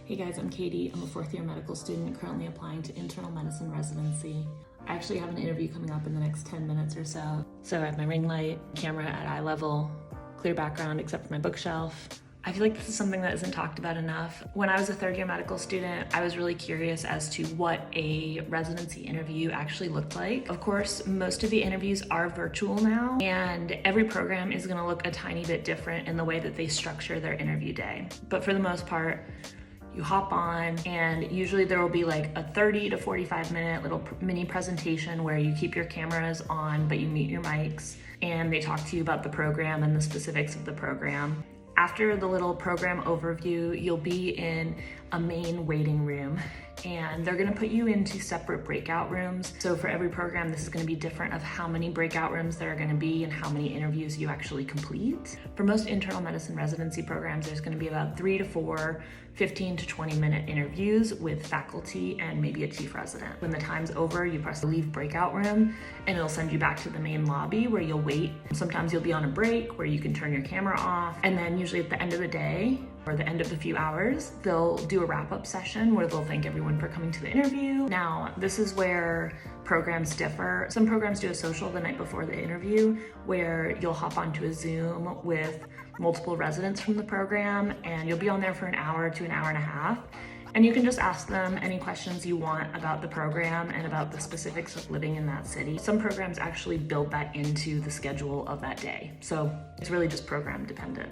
Hey guys, I'm Katie. I'm a fourth-year medical student currently applying to internal medicine residency. I actually have an interview coming up in the next 10 minutes or so. So I have my ring light, camera at eye level, clear background except for my bookshelf. I feel like this is something that isn't talked about enough. When I was a third-year medical student, I was really curious as to what a residency interview actually looked like. Of course, most of the interviews are virtual now, and every program is gonna look a tiny bit different in the way that they structure their interview day. But for the most part, you hop on and usually there will be like a 30 to 45 minute little mini presentation where you keep your cameras on but you mute your mics, and they talk to you about the program and the specifics of the program. After the little program overview, you'll be in a main waiting room, and they're gonna put you into separate breakout rooms. So for every program, this is gonna be different of how many breakout rooms there are gonna be and how many interviews you actually complete. For most internal medicine residency programs, there's gonna be about 3 to 4 15 to 20 minute interviews with faculty and maybe a chief resident. When the time's over, you press the leave breakout room and it'll send you back to the main lobby where you'll wait. Sometimes you'll be on a break where you can turn your camera off, and then usually at the end of the day or the end of the few hours, they'll do a wrap-up session where they'll thank everyone for coming to the interview. Now, this is where programs differ. Some programs do a social the night before the interview where you'll hop onto a Zoom with multiple residents from the program, and you'll be on there for an hour to an hour and a half. And you can just ask them any questions you want about the program and about the specifics of living in that city. Some programs actually build that into the schedule of that day. So it's really just program dependent.